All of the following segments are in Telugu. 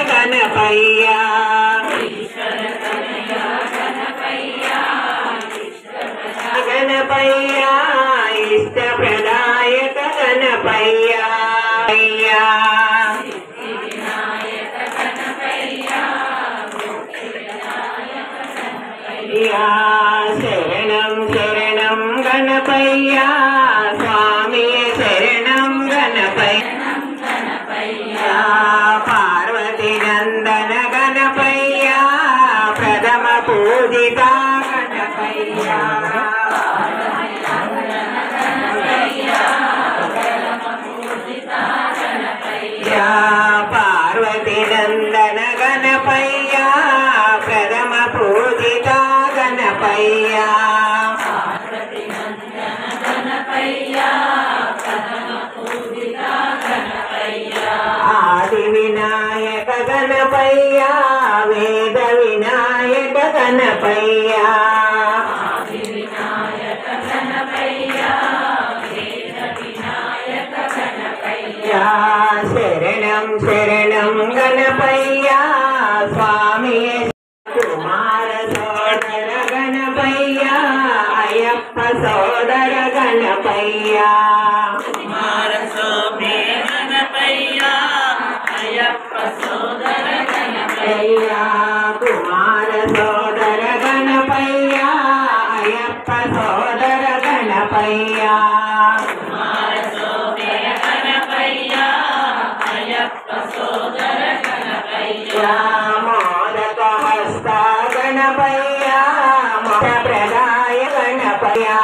गणपय्या गणपय्या इष्ट प्रदायक गणपय्या शरणं शरणं गणपय्या स्वामी शरणं गणपय्या पार्वती नंदन गणपय्या प्रथम पूजिता गणपय्या पार्वती नंदन गणपय्या प्रथम पूजिता गणपय्या आदि विनायक गणपय्या वेद विनायक गणपय्या शरणं शरणं गणपय्या स्वामी कुमार सोदर गणपय्या अय्यप्प सोदर गणपय्या कुमार स्वामी गणपय्या अय्यप्प सोदर गणपय्या कुमार सोदर गणपय्या अय्यप्प सोदर गणपय्या मोदक हस्ता गणपय्या मोक्ष प्रदाय गणपय्या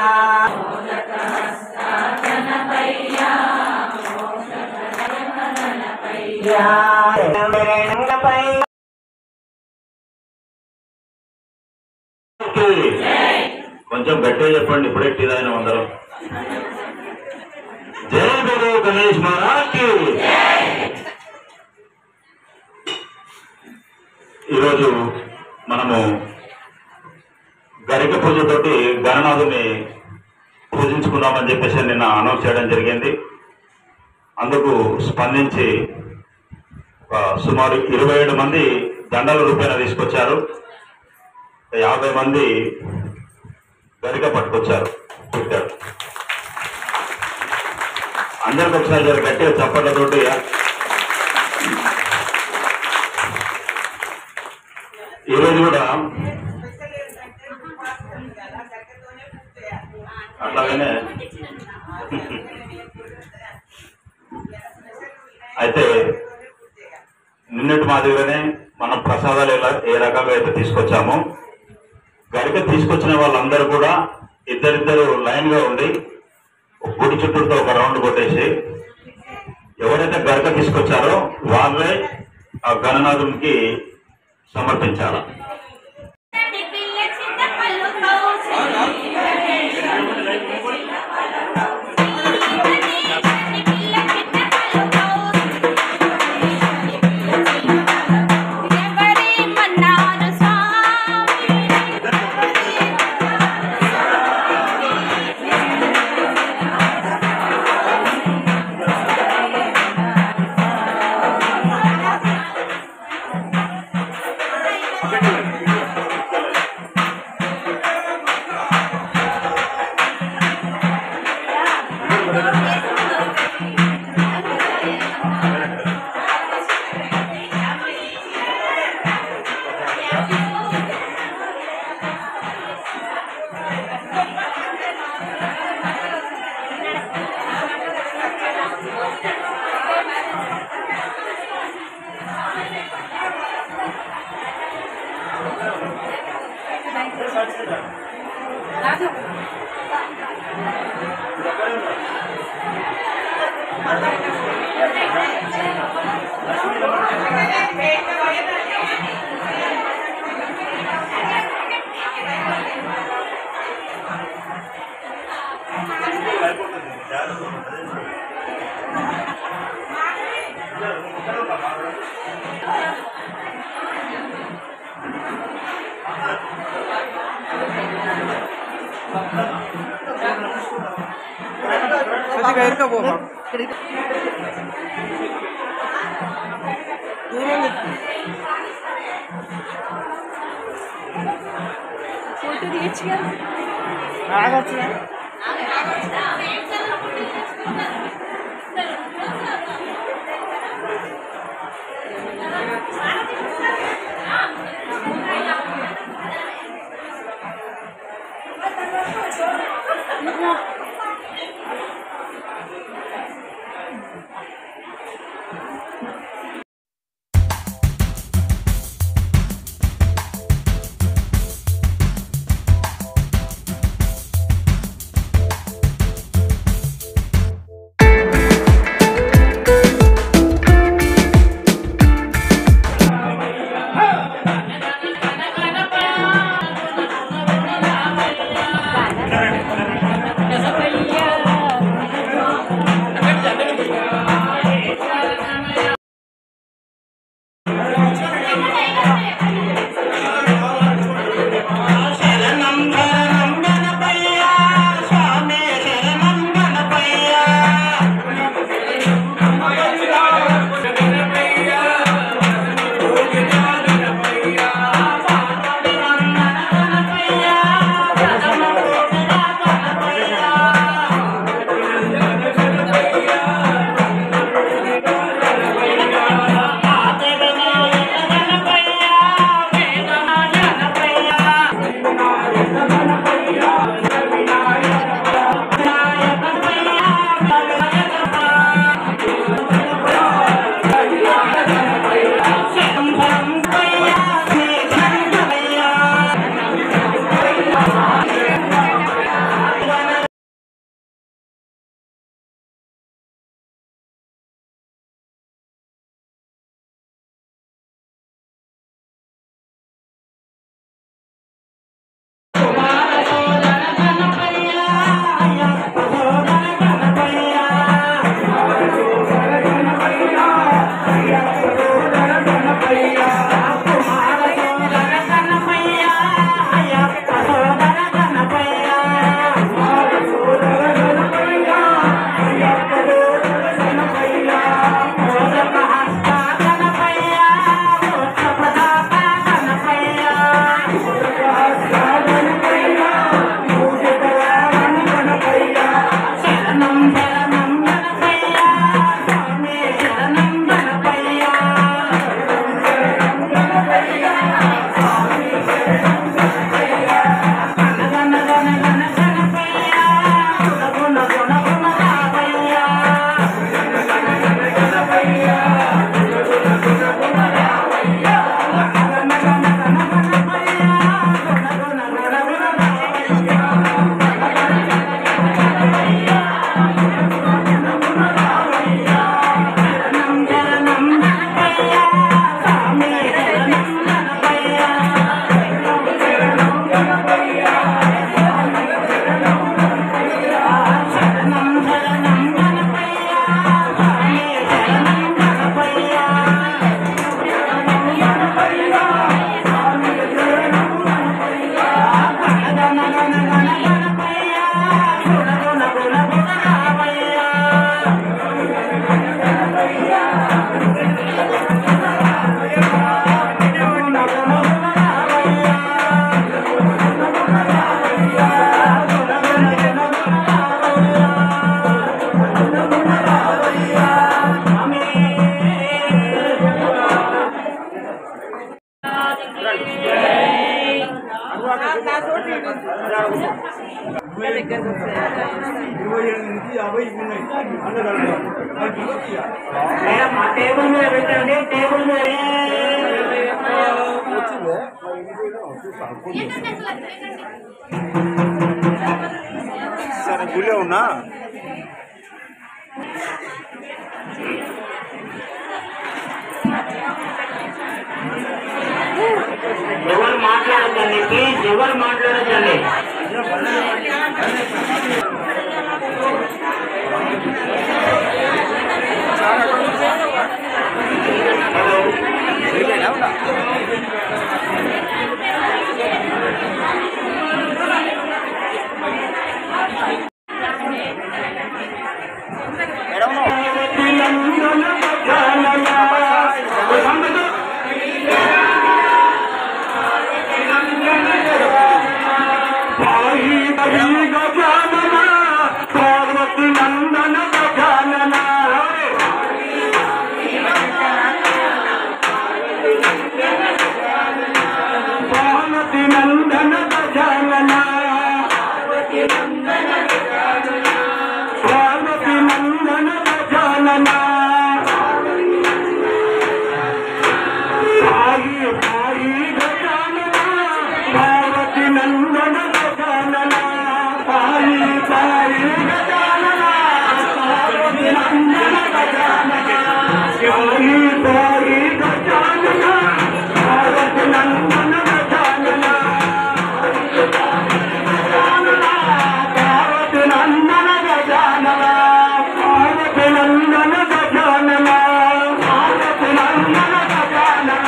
కొంచెం గట్టిగా చెప్పండి ఇప్పుడే టీ తాగిన అందరం జై గురు గణేష్ మహారాజ్ కి ఈరోజు మనము గరిక పూజతోటి గణనాథుని పూజించుకున్నామని చెప్పేసి నిన్న అనౌన్స్ చేయడం జరిగింది. అందుకు స్పందించి సుమారు 27 మంది దండల రూపాయన తీసుకొచ్చారు. 50 మంది గరిక పట్టుకొచ్చారు పెట్టారు. అందరికి ఒకసారి గట్టిగా చప్పట్లతోటి ఈరోజు కూడా అట్లాగనే అయితే నిన్నటి మాదిరిగానే మనం ప్రసాదాలు ఏ రకంగా అయితే తీసుకొచ్చామో గరిక తీసుకొచ్చిన వాళ్ళందరూ కూడా ఇద్దరిద్దరు లైన్ గా ఉండి గుడి చుట్టూతో ఒక రౌండ్ కొట్టేసి ఎవరైతే గరిక తీసుకొచ్చారో వాళ్ళే ఆ గణనాథునికి సమర్పించాలి. फोटो दिए టేబుల్ మీద పెట్టండి, టేబుల్ మీద సరే గుళ్ళే ఉన్నా ఎవరు మాట్లాడద్దండి, ప్లీజ్ ఎవరు మాట్లాడద్దండి. పాయి గజానన పార్వతి నందన గజానన పార్వతి నందన గజానన పార్వతి నందన గజానన పార్వతి నందన గజానన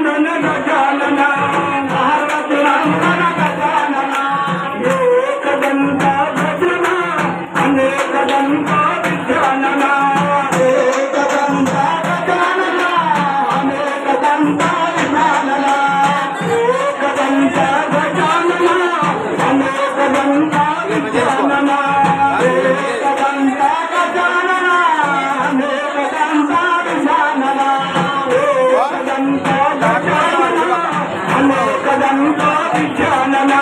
నందన గజానన పార్వతి నందన గజానన ఏకదంత గజన అనేక దంత విజ్ఞానన ఏకదంత గజానన అనేక దంత విజ్ఞానన ఏకదంత గజానన అనేక దంత విజ్ఞానన ఏకదంత గజానన అనేక దంత విజ్ఞానన ఏకదంత అనేకదంత విజ్ఞానన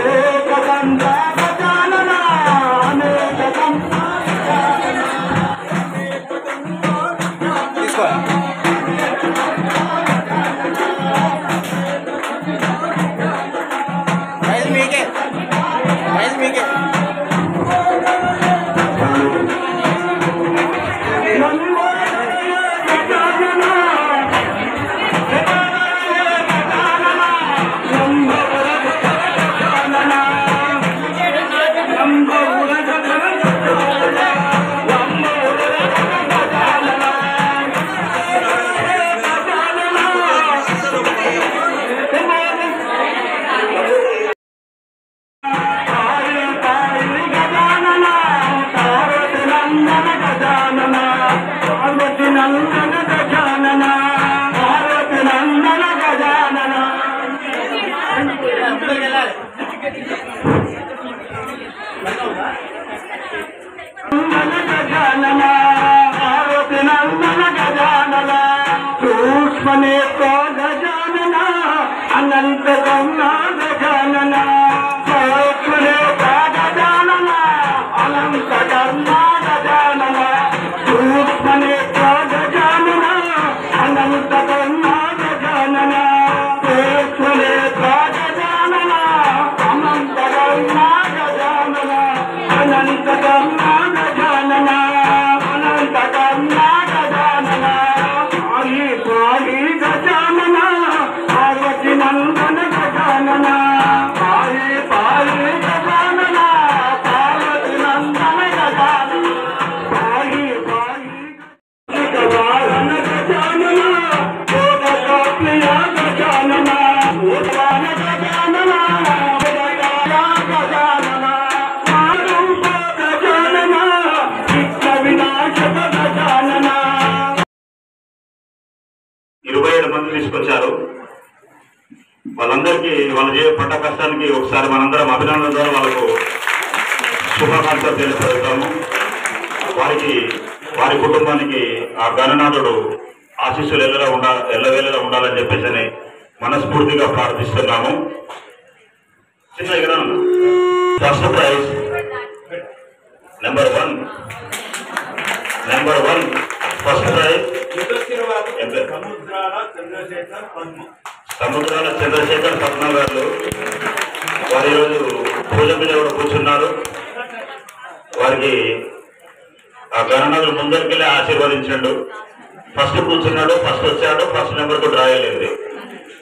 ఏకదంత గజానన అనేకదంత తీసుకో ప్రైజ్ మీకే ప్రైజ్ మీకే పార్వతి నందన గజానన పార్వతి నందన గజానన గజానన పార్వతి నందన గజానన సూక్ష్మనేత్ర గజానన అనంత గౌన గజానన సూక్ష్మనేత్ర గజానన అనంత గౌన గజానన సూక్ష్మనేత్ర గజానన అనంత గౌన గజానన సూక్ష్మనేత్ర గజానన అనంత గౌన గజానన అనంత గౌన గజానన అనంత గౌన గజానన పాయి పాయి గజానన పార్వతి నందన గజానన పాయి పాయి గజానన పార్వతి నందన గజానన పాయి పాయి గజానన గజానన గోదకాప్రియ గజానన గోదాన గజానన గజానన ఆరూప గజానన చిత్త వినాశక గజానన 27 మంది తీసుకొచ్చారు. వాళ్ళందరికీ వాళ్ళ పడ్డ కష్టానికి ఒకసారి మనందరం అభినందన ద్వారా వాళ్ళకు శుభాకాంక్షలు తెలియజేస్తాము. వారికి వారి కుటుంబానికి ఆ గణనాథుడు ఆశీస్సులు ఎల్లవేళలా ఉండాలని చెప్పేసి మనస్ఫూర్తిగా ప్రార్థిస్తున్నాము. చిన్న first prize number 1 first prize Samudrala Chandrasekhar Padma garu. వారు ఈరోజు పూజ మీద కూడా కూర్చున్నారు. వారికి ఆ గణనాథుడు ముందరికెళ్ళి ఆశీర్వదించాడు. ఫస్ట్ కూర్చున్నాడు, ఫస్ట్ వచ్చాడు, ఫస్ట్ నెంబర్ కు డ్రా అయ్యలేదు.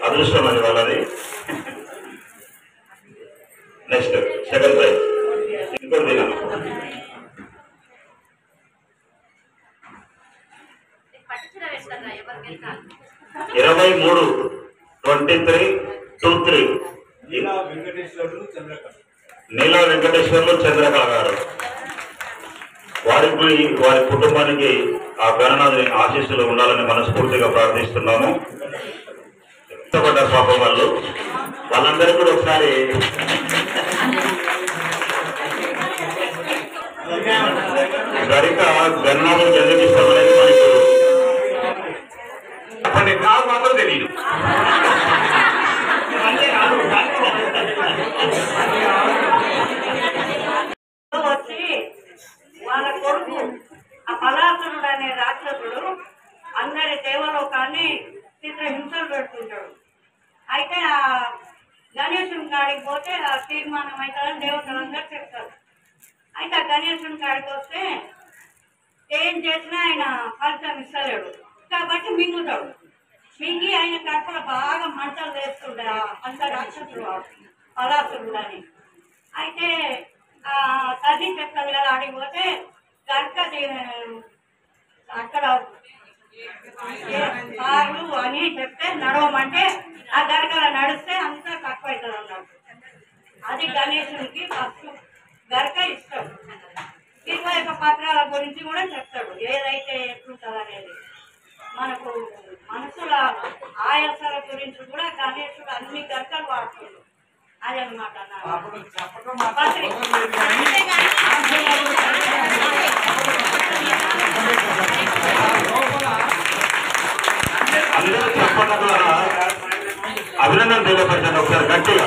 అదృష్టం అది వాళ్ళది. నెక్స్ట్ సెకండ్ ప్రైజ్ ఇంకోటి దిన 23-23 నీలా వెంకటేశ్వర్లు చంద్రకళ గారు. వారికి వారి కుటుంబానికి ఆ గణనాథుని ఆశీస్సులు ఉండాలని మనస్ఫూర్తిగా ప్రార్థిస్తున్నాము. ఇష్టపడ్డ పాపం వాళ్ళందరికీ కూడా ఒకసారి సరిగ్గా గణనాథుని ఎందుకు ఇస్తామనేది మనకు నాకు మాత్రం తెలియదు. వచ్చి వాళ్ళ కొడుకు ఆ పలాసుడు అనే రాక్షసుడు అందరి దేవలోకాన్ని చిత్రహింసలు గణేశుని కాడికి వస్తే ఏం చేసినా ఆయన ఫలితం ఇస్తలేడు కాబట్టి మింగుతాడు. మింగి ఆయన కడుపులో బాగా మంటలు వేస్తుండే అంత రాక్షసుడు పదార్థుడు అని. అయితే తల్లి చెప్తుంది కదా ఆడిపోతే గంట అక్కడ కార్లు అని చెప్తే నడవమంటే ఆ గరకలో నడిస్తే అంతా తక్కువ అవుతుంది అన్నాడు. అది గణేశునికి ఫస్ట్ గరక ఇష్టం. 21 పత్రాల గురించి కూడా చెప్తాడు, ఏదైతే ఎట్లుంటుంది అనేది. మనకు మనసుల ఆయాసాల గురించి కూడా గణేశుడు అన్ని గరకలు వాడుతుంది. అదనమాట అందరూ చెప్పడం ద్వారా అభినందన తెలియపరచండి ఒకసారి గట్టిగా.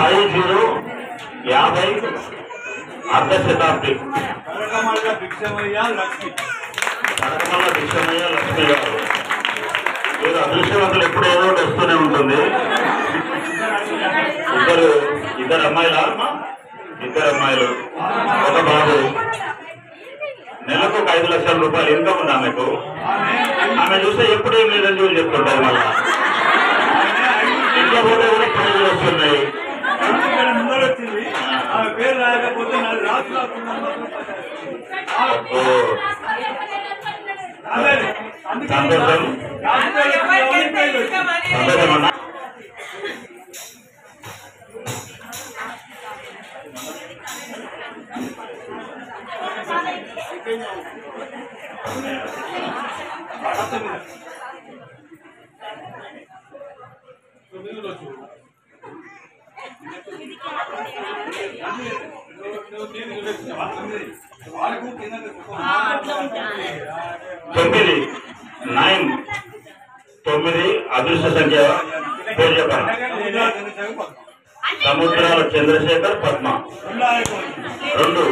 50 అర్ధ శతాబ్ది కడకమల్ల భిక్షమయ్య లక్ష్మి గారు. మీరు అదృష్టవంతులు ఎప్పుడు ఏదో ఒకటి వస్తూనే ఉంటుంది. ఇద్దరు అమ్మాయిలా? 2 అమ్మాయిలు, 1 బాబు. నెలకు 5 లక్షల రూపాయలు ఇన్కమ్ ఉంది ఆమెకు. ఆమె చూస్తే ఎప్పుడు ఏం లేదని వీళ్ళు చెప్తుంటారు. మళ్ళా ఇంట్లో పోతే కూడా పనులు వస్తున్నాయి. సంతోషం సంతోషమన్నా. తొమ్మిది అదృష్ట సంఖ్య పేరు చెప్పండి. సముద్రాల చంద్రశేఖర్ పద్మ. 2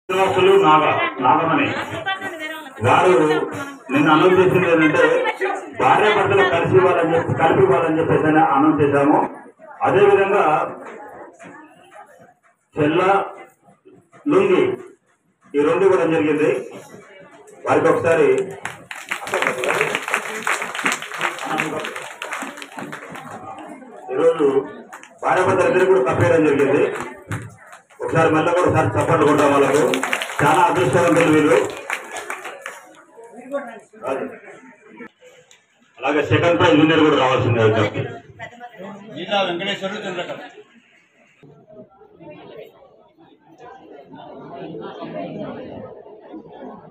శ్రీనివాసులు నాగమణి. వారు నిన్న అనౌన్స్ చేసింది ఏంటంటే భార్య భర్తలు కలిపి ఇవ్వాలని చెప్పేసి అనౌన్స్ చేశాము. అదేవిధంగా చెల్ల లుంగి ఈ 2 కూడా జరిగింది. వారికి ఒకసారి ఈరోజు భార్యాభర్తల ఇద్దరు కూడా తప్పేయడం జరిగింది. ఒకసారి మళ్ళీ కూడా ఒకసారి చప్పట్లు కొట్టాం వాళ్ళకు. చాలా అదృష్టవంతులు వీళ్ళు. అలాగే సెకండ్ ప్రైజ్ విన్నర్ కూడా రావాల్సిందే. వెంకటేశ్వరుడు చంద్రకళ.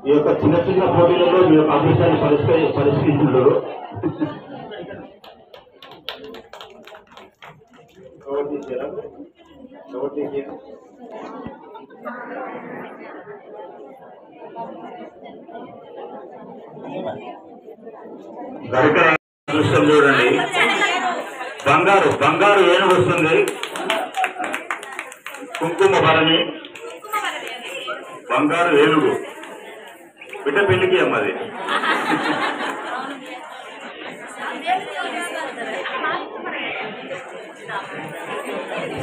ఈ యొక్క చిన్న చిన్న పోటీలలో మీ యొక్క అదృష్టాన్ని పరిష్కరించారు. అదృష్టం చూడండి. బంగారు ఏనుగు వస్తుంది. కుంకుమ భరణి బంగారు ఏనుగు. బిడ్డ పెళ్లికి అమ్మది.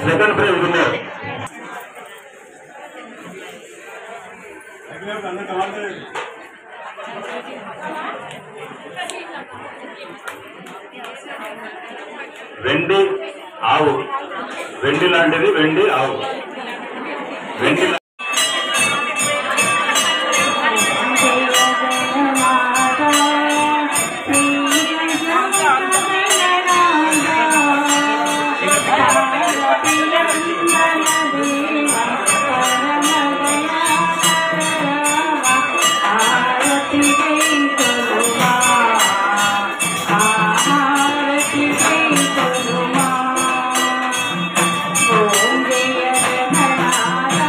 సెకండ్ ప్రైజ్ విన్నర్ వెండి ఆవు. వెండి లాంటిది వెండి ఆవు. వెండి ఓం జయ జగన్నాథ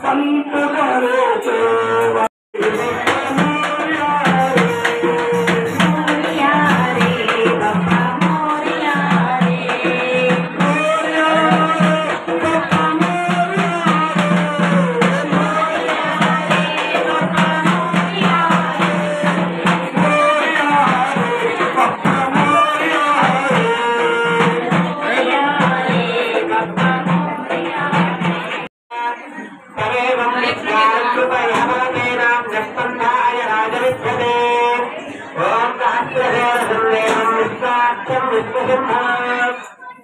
संत करे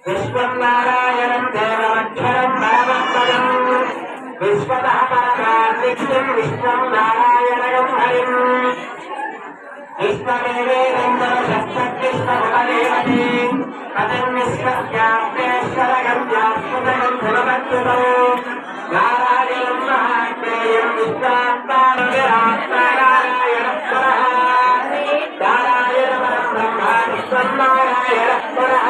विश्वनारायणं देवमक्षरं भावपदं विश्वतः परमानित्यं विश्वं नारायणं हरिं विश्वदेवेन्द्र शस्त्रकृष्णभवदेवती पदं विश्वस्याप्तेश्वरगं व्यास्पदं धनवत्सुतो नारायणं महात्मेयं विश्वात्मानविरात्नारायणस्वरः नारायणपरं ब्रह्मा विश्वं नारायणस्वरः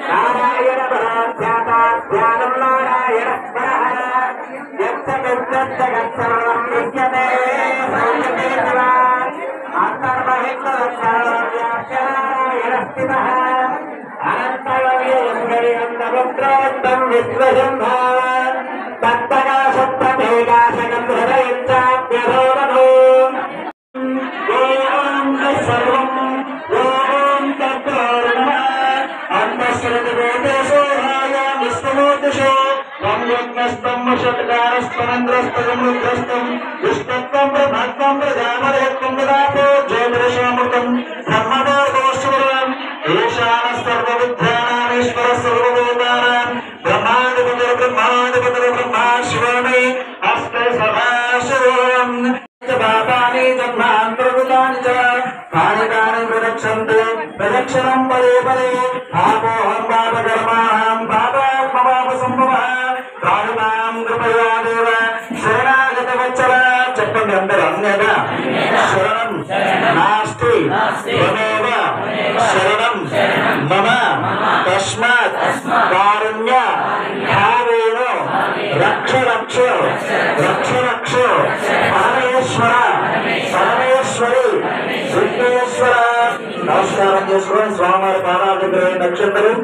नारायण पराध्याताध्यानं नारायणस्वरः यत्सर्वं विद्यते सौयते शिवा अन्तर्बहिर्नारायणस्थितः अनन्तव्ययं विश्वशम्भा तत्प्रकाशप्रभेदाशकं हृदयञ्चाप्यधोमधो सर्वं ॐ तत्त्वं अन्तःश्रुतिवेदेशोहाय विष्णुमूर्तिषु षट्कारस्तमन्द्रस्तमुद्रस्तं विष्णुत्वं ब्रह्मत्वं प्रजापतित्वं ददातु ज्योतिषामृतं ब्रह्मदेवोऽश्वरम् ईशानः सर्वविद्यानामीश्वरः सर्वभूतानां ब्रह्माधिपतिर्ब्रह्माधिपतिर् ब्रह्मा शिवामि हस्ते सदाशिवम् पापानि जन्मान्तर्गतानि च कानि कानि प्रदक्षन्ते प्रदक्षिणं पदे पदे पापोऽहं पापकर्माणां पापात्मपापसम्भवः कारुणां कृपया देव शरणागतवत्सल చెప్పండి అందరూ అన్యదా శరణం నాస్తి త్వమేవ శరణం మమ తస్మాత్ కారుణ్య భావేన రక్ష రక్ష రక్ష రక్ష పరమేశ్వర పరమేశ్వరి విఘ్నేశ్వర నమస్కారం చేసుకోండి స్వామివారి పాదాలు నక్షత్రం